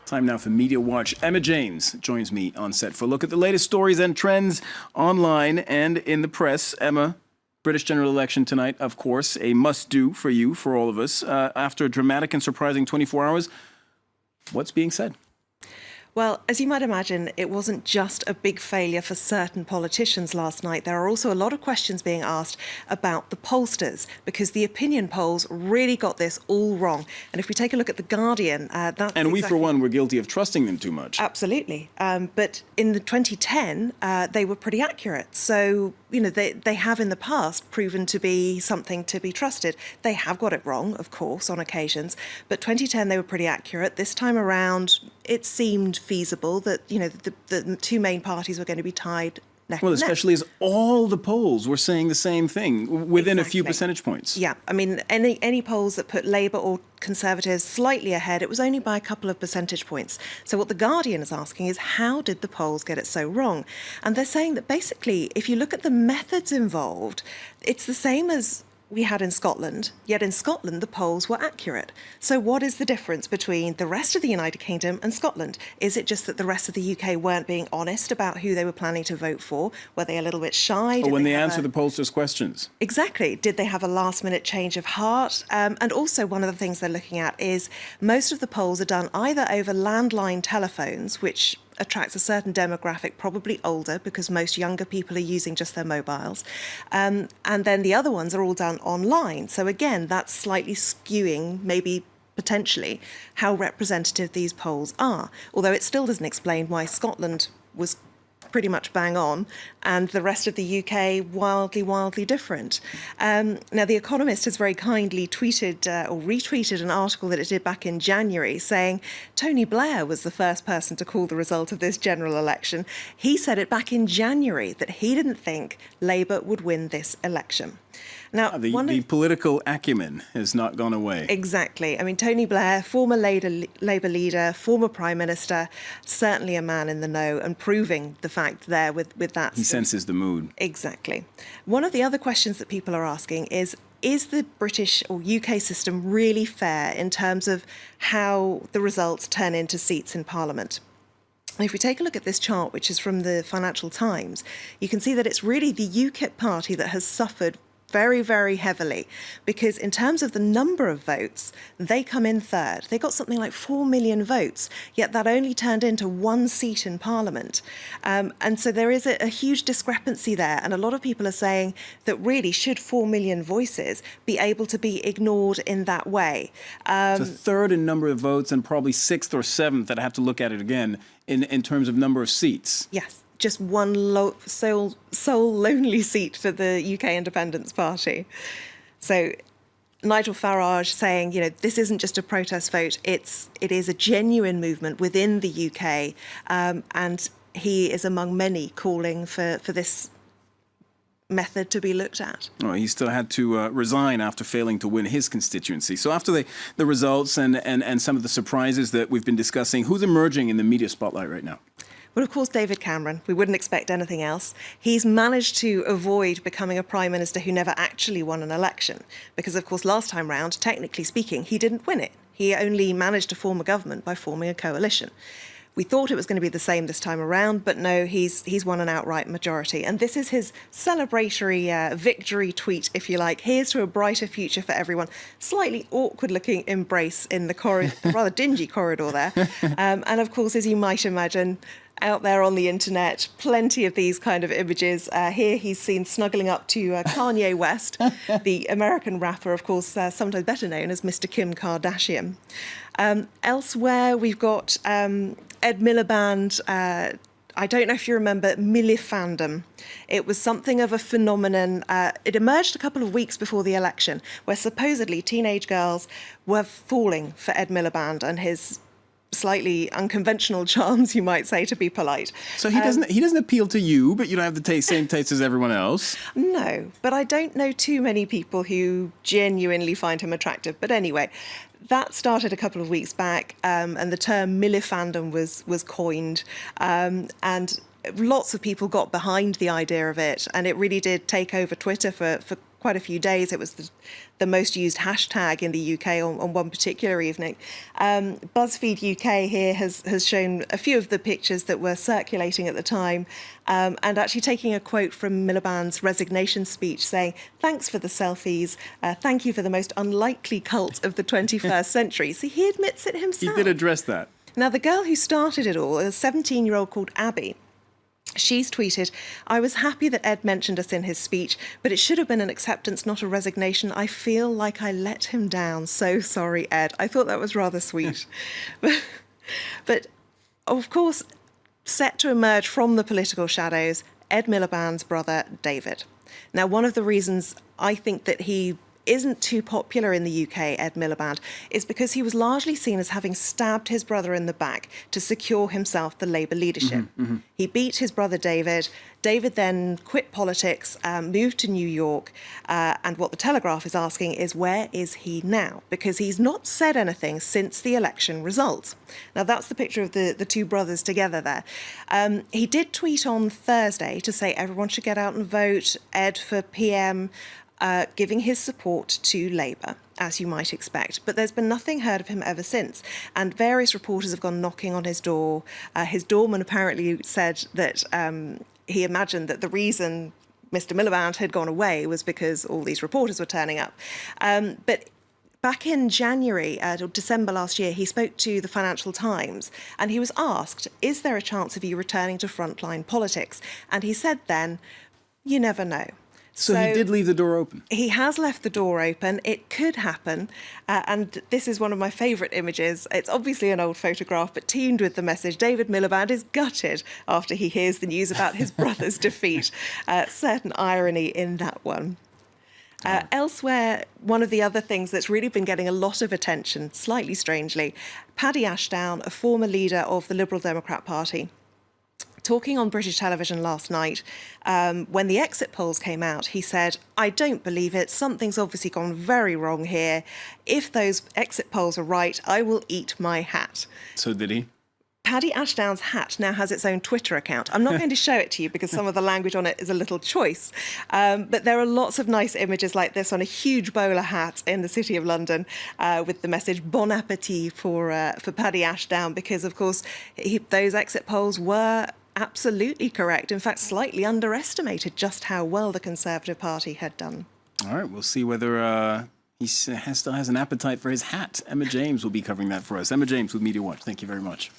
Time now for Media Watch. Emma James joins me on set for a look at the latest stories and trends online and in the press. Emma, British general election tonight, of course, a must-do for you, for all of us. After a dramatic and surprising 24 hours, what's being said? Well, as you might imagine, it wasn't just a big failure for certain politicians last night. There are also a lot of questions being asked about the pollsters, because the opinion polls really got this all wrong. And if we take a look at The Guardian, that's And we, for one, were guilty of trusting them too much. Absolutely. But in the 2010, they were pretty accurate. So, you know, they have in the past proven to be something to be trusted. They have got it wrong, of course, on occasions. But 2010, they were pretty accurate. This time around, it seemed feasible that, you know, the two main parties were going to be tied neck Well, and neck. especially as all the polls were saying the same thing within a few percentage points. Yeah, I mean, any polls that put Labour or Conservatives slightly ahead, it was only by a couple of percentage points. So what The Guardian is asking is, how did the polls get it so wrong? And they're saying that basically, if you look at the methods involved, it's the same as we had in Scotland, yet in Scotland the polls were accurate. So what is the difference between the rest of the United Kingdom and Scotland? Is it just that the rest of the UK weren't being honest about who they were planning to vote for? Were they a little bit shy? Or when they answer the pollsters' questions. Exactly. Did they have a last-minute change of heart? And also one of the things they're looking at is most of the polls are done either over landline telephones, which attracts a certain demographic, probably older, because most younger people are using just their mobiles. And then the other ones are all done online. So again, that's slightly skewing, maybe potentially, how representative these polls are. Although it still doesn't explain why Scotland was pretty much bang on, and the rest of the UK wildly different. Now, The Economist has very kindly tweeted or retweeted an article that it did back in January saying Tony Blair was the first person to call the result of this general election. He said it back in January that he didn't think Labour would win this election. Now, the political acumen has not gone away. Exactly. I mean, Tony Blair, former Labour leader, former Prime Minister, certainly a man in the know and proving the fact there with that. He senses the mood. Exactly. One of the other questions that people are asking is the British or UK system really fair in terms of how the results turn into seats in Parliament? If we take a look at this chart, which is from the Financial Times, you can see that it's really the UKIP party that has suffered very heavily, because in terms of the number of votes, they come in third. They got something like 4 million votes, yet that only turned into one seat in Parliament. And so there is a huge discrepancy there. And a lot of people are saying that really should 4 million voices be able to be ignored in that way? It's a third in number of votes and probably sixth or seventh, I'd have to look at it again, in terms of number of seats. Yes. Just one sole lonely seat for the UK Independence Party. So Nigel Farage saying, you know, this isn't just a protest vote, it is a genuine movement within the UK, and he is among many calling for this method to be looked at. Oh, he still had to resign after failing to win his constituency. So after the results and some of the surprises that we've been discussing, who's emerging in the media spotlight right now? Well, of course, David Cameron. We wouldn't expect anything else. He's managed to avoid becoming a Prime Minister who never actually won an election, because, of course, last time round, technically speaking, he didn't win it. He only managed to form a government by forming a coalition. We thought it was going to be the same this time around, but no, he's won an outright majority. And this is his celebratory victory tweet, if you like. Here's to a brighter future for everyone. Slightly awkward-looking embrace in the rather dingy corridor there. And, of course, as you might imagine, out there on the internet, plenty of these kind of images. Here he's seen snuggling up to Kanye West, the American rapper, of course, sometimes better known as Mr. Kim Kardashian. Elsewhere, we've got Ed Miliband. I don't know if you remember Milifandom. It was something of a phenomenon. It emerged a couple of weeks before the election, where supposedly teenage girls were falling for Ed Miliband and his slightly unconventional charms, you might say, to be polite. So he doesn't appeal to you, but you don't have the same taste as everyone else. No, but I don't know too many people who genuinely find him attractive. But anyway, that started a couple of weeks back, and the term Milifandom was coined, and lots of people got behind the idea of it, and it really did take over Twitter for quite a few days. It was the most used hashtag in the UK on one particular evening. BuzzFeed UK here has shown a few of the pictures that were circulating at the time, and actually taking a quote from Miliband's resignation speech saying, "Thanks for the selfies, thank you for the most unlikely cult of the 21st century." So he admits it himself. He did address that. Now, the girl who started it all, a 17-year-old called Abby, she's tweeted, "I was happy that Ed mentioned us in his speech, but it should have been an acceptance, not a resignation. I feel like I let him down. So sorry, Ed." I thought that was rather sweet. But of course, set to emerge from the political shadows, Ed Miliband's brother, David. Now, one of the reasons I think that he isn't too popular in the UK, Ed Miliband, is because he was largely seen as having stabbed his brother in the back to secure himself the Labour leadership. He beat his brother David. David then quit politics, moved to New York, and what the Telegraph is asking is, where is he now? Because he's not said anything since the election result. Now, that's the picture of the two brothers together there. He did tweet on Thursday to say everyone should get out and vote, Ed for PM, giving his support to Labour, as you might expect. But there's been nothing heard of him ever since. And various reporters have gone knocking on his door. His doorman apparently said that he imagined that the reason Mr. Miliband had gone away was because all these reporters were turning up. But back in January or December last year, he spoke to the Financial Times and he was asked, "Is there a chance of you returning to frontline politics?" And he said then, "You never know." So he did leave the door open. He has left the door open. It could happen. And this is one of my favourite images. It's obviously an old photograph, but teamed with the message, "David Miliband is gutted after he hears the news about his brother's defeat." Certain irony in that one. Elsewhere, one of the other things that's really been getting a lot of attention, slightly strangely, Paddy Ashdown, a former leader of the Liberal Democrat Party, talking on British television last night, when the exit polls came out, he said, "I don't believe it. Something's obviously gone very wrong here. If those exit polls are right, I will eat my hat." So did he? Paddy Ashdown's hat now has its own Twitter account. I'm not going to show it to you because some of the language on it is a little choice. But there are lots of nice images like this on a huge bowler hat in the City of London with the message "Bon appetit" for Paddy Ashdown, because, of course, those exit polls were absolutely correct. In fact, slightly underestimated just how well the Conservative Party had done. All right, we'll see whether he still has an appetite for his hat. Emma James will be covering that for us. Emma James with Media Watch. Thank you very much.